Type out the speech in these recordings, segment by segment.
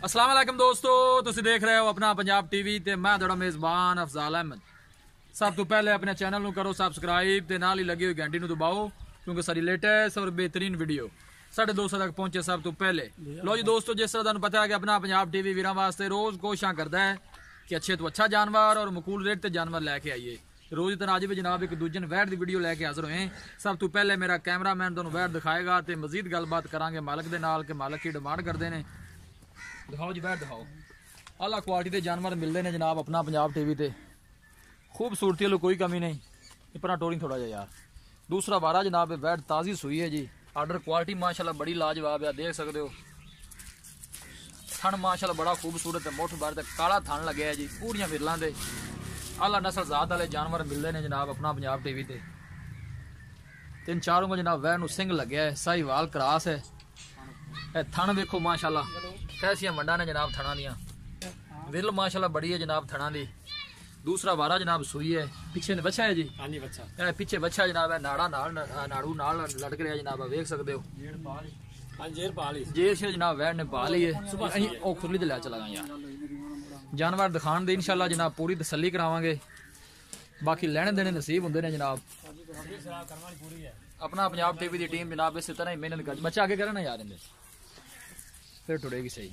अस्सलाम वालेकुम दोस्तों, तुसीं देख रहे हो अपना पंजाब टीवी ते मैं तुहाडा मेज़बान अफजाल अहमद। सब तो पहले अपने चैनल नूं करो सबसक्राइब ते नाल ही लगी हुई घंटी नूं दबाओ क्योंकि सारी लेटेस्ट और बेहतरीन वीडियो साढ़े दोस्तों तक पहुंचे सब तो पहले। लो जी दोस्तों, जिस तरह तुहानूं पता है कि अपना पंजाब टीवी वीरां वास्ते रोज़ कोशिशां करदा है कि अच्छे तो अच्छा जानवर और मकूल रेट ते जानवर लैके आइए। रोज़ तरह अज भी जनाब एक दूजे वैट की वीडियो लैके हाजिर होए। सब तो पहले मेरा कैमरामैन तुहानूं वैट दिखाएगा तो मजीद गलबात करांगे मालक दे नाल कि मालक की डिमांड करते हैं। दिखाओ जी वैट दिखाओ। आला क्वालिटी के जानवर मिलते हैं जनाब अपना पंजाब टीवी ते। खूबसूरती वालों कोई कमी नहीं। इपना टोरी थोड़ा जा यार। दूसरा वारा जनाब वैट ताज़ी सुई है जी। आर्डर क्वालिटी माशाल्लाह बड़ी लाजवाब है, देख सकते हो। थन माशाल्लाह बड़ा खूबसूरत है, मुठ भर काला थन लगे है जी। पूरियां विरलां दे आला नस्ल जात वाले जानवर मिलते हैं जनाब अपना पंजाब टीवी ते। तीन चारों में जनाब वैट नूं सिंग लगे है, साहीवाल क्रास है। थन देखो माशाल्लाह कैसियां मंडा ने जनाब थना दियां। विरल माशाल्लाह बड़ी है जनाब थना दी। दूसरा वारा जनाब सुई है, पीछे बच्चा है जी। हाँ जी बच्चा, पीछे बच्चा जनाब है, नाड़ा नाड़ू नाल लटक रहा जनाब, देख सकते हो। जेर से जनाब वैट ने पा ली है। ओ खुरली लै चला गया यार। जानवर दिखाने दे इंशाल्लाह जनाब पूरी तसल्ली करावांगे। बाकी लेने देने नसीब होंगे ने जनाब। अपना पंजाब टीवी की टीम जनाब इस तरह ही मेहनत कर। बच्चा आगे करे ना यार, इन्हें फिर टुरेगी सही।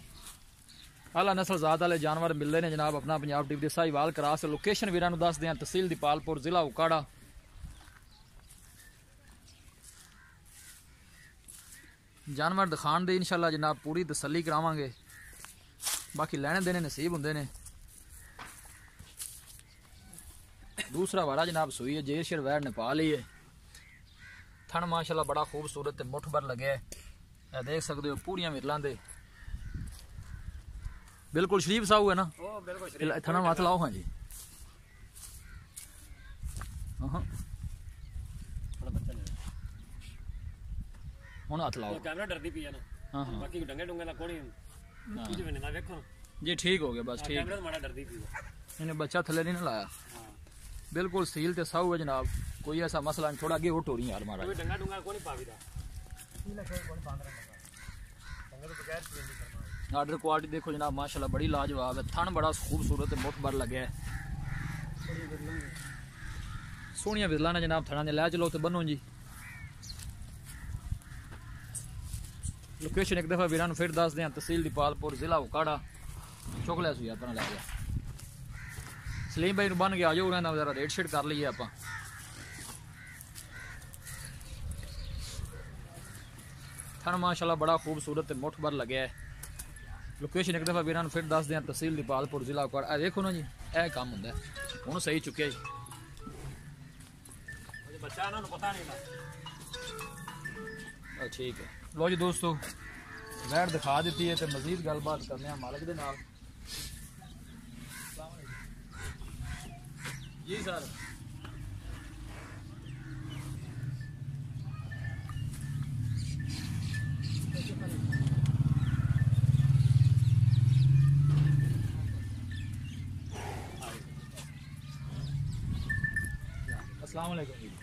आला नस्ल जात वाले जानवर मिलते हैं जनाब अपना पंजाब टीवी के। साहीवाल क्रास लोकेशन वीरां नूं दस दें, तहसील दीपालपुर जिला उकाड़ा। जानवर दिखाने दे इंशाल्लाह जनाब पूरी तसल्ली करावांगे। बाकी लेने देने नसीब होंगे ने। दूसरा वारा जनाब सुई है, जेर शेर वैट नेपाल ही है। थन माशाल्लाह बड़ा खूबसूरत है, मुठ भर लगे है, देख सकते हो। पूरियां विरलां दे बिल्कुल शरीफ साहू है ना। थना हाथ लाओ। हाँ जी हुण हाथ लाओ। जी ठीक हो गया बस ठीक। इन्हें बच्चा थले नहीं ना लाया। बिल्कुल सील ते साहू है जनाब, कोई ऐसा मसला नहीं। थोड़ा आगे उठ हो रही यार मारा। आर्डर क्वालिटी देखो जनाब माशाल्लाह बड़ी लाजवाब है। थन बड़ा खूबसूरत है, मुठ भर लगे है। सोहनिया विरला ने जनाब थना ने लै चलो तो बनो जी। लोकेशन एक दफा वीरां नूं फिर दस दें, तहसील दीपालपुर जिला उकाड़ा। चुक लिया सुई अपना लै गया। सलीम भाई बन गया, आ जाओ उन्होंने जरा रेट शेट कर लीए आप। थन माशाल्लाह बड़ा खूबसूरत है, मुठ भर लगे है। लोकेशन एक दफा वीरां फिर दस दें, तहसील दीपालपुर जिला उकाड़ा। देखो ना जी, यह काम होंगे हूँ सही चुके जी। ठीक है लो जी दोस्तों, वैट दिखा दी है तो मजीद गलबात करने मालिक दे नाल। जी सर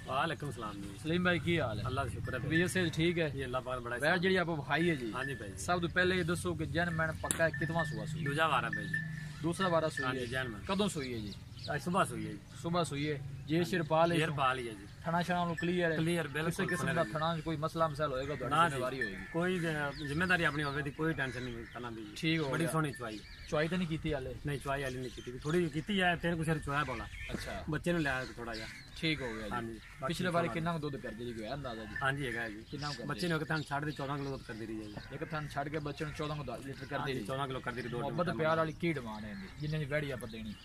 वालेकुम सलाम जी। सलीम भाई की हाल है? अल्लाह का शुक्र है तबीयत से ठीक है जी, अल्लाह पाक बड़ा। वैट जी आप भाई है जी। हाँ जी भाई। सब तो पहले ये दसो कि जैनमैन पक्का है कितवा सुबह सुई? दूजा वारा भाई जी। दूसरा बारा सुई है। जैनमैन कदों सुई है जी? आज सुबह सुई है जी। सुबह सुई है। जे शिरपाल है, शेरपाल ही है जी। थना शना क्लियर है? क्लियर बिल्कुल। किसी किस्म का थना कोई मसला मसाइल होएगा तो जिम्मेदारी होएगी। कोई जिम्मेदारी अपनी होवे दी, कोई टेंशन नहीं करना दी। ठीक हो बड़ी गया। सोहनी चुआई। चुआई तो नहीं की हाले? नहीं चुआई वाली नहीं की, थोड़ी की है। तेरे को सिर चुआया बोला। अच्छा बच्चे ने लाया थोड़ा जा। ठीक हो गया हाँ जी। जी। पिछले बार कितना दूध कर दी गया अंदाजा जी? हाँ जी है जी। कितना बच्चे ने थन छाड़ दे 14 किलो दूध कर दी रही है। एक थन छड़ के बच्चे ने 14 लीटर कर दी। 14 किलो कर दी रही। मोहब्बत प्यार वाली की डिमांड है जिन्हें वैड़ी आप देनी?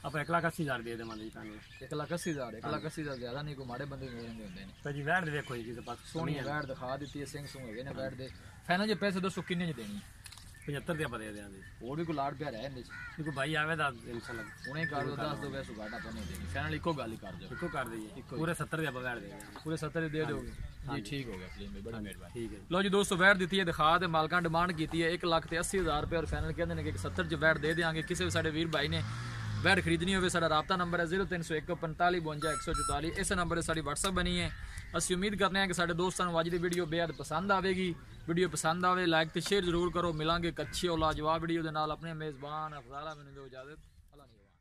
आप 1,80,000 दे देवांगे जी तानू। 1,80,000 1,80,000 ज्यादा नहीं, कोई माड़े बंदे होंगे होंगे ने। तो जी वैट देखो जी किसे पास सोहनी वैट दिखा दी है, सिंह सुंग है ने वैट दे। फाइनल जे पैसे दसो किन्ने च देनी? 75 दे दे देंगे। और भी कोई लाड़ प्यार है इंदे च? देखो भाई आवे दा इंशाल्लाह उन्हें कर दो, दस दो वैसो घाटा पने देनी। फाइनल इको गाली कर दो। इको कर दइए पूरे 70 दे वैट दे। पूरे 70 दे दोगे जी? ठीक हो गया सलीम भाई, बड़ी मेहरबानी। ठीक है लो जी दोस्तों, वैट दी है दिखा दे। मालकां डिमांड की है 1,80,000 रुपये और फाइनल कहते हैं कि 70 च वैट दे देंगे। किसी भी साडे वीर भाई ने वैट खरीदनी हो साडा राबता नंबर है 0301 45 52 144। इस नंबर से साडी व्हाट्सअप बनी है। असं उम्मीद करते हैं कि साडे दोस्तों को अज की वीडियो बेहद पसंद आएगी। ਵੀਡੀਓ ਪਸੰਦ ਆਵੇ ਲਾਈਕ ਤੇ ਸ਼ੇਅਰ ਜ਼ਰੂਰ ਕਰੋ। ਮਿਲਾਂਗੇ ਇੱਕ ਅੱਛੀ ਔਰ ਲਾਜਵਾਬ ਵੀਡੀਓ ਦੇ ਨਾਲ। ਆਪਣੇ ਮੇਜ਼ਬਾਨ ਅਫਜ਼ਾਲ ਅਹਿਮਦ ਨੂੰ ਦਿਓ ਇਜਾਜ਼ਤ। ਅੱਲਾ ਨਿਗਹਿਬਾਨ।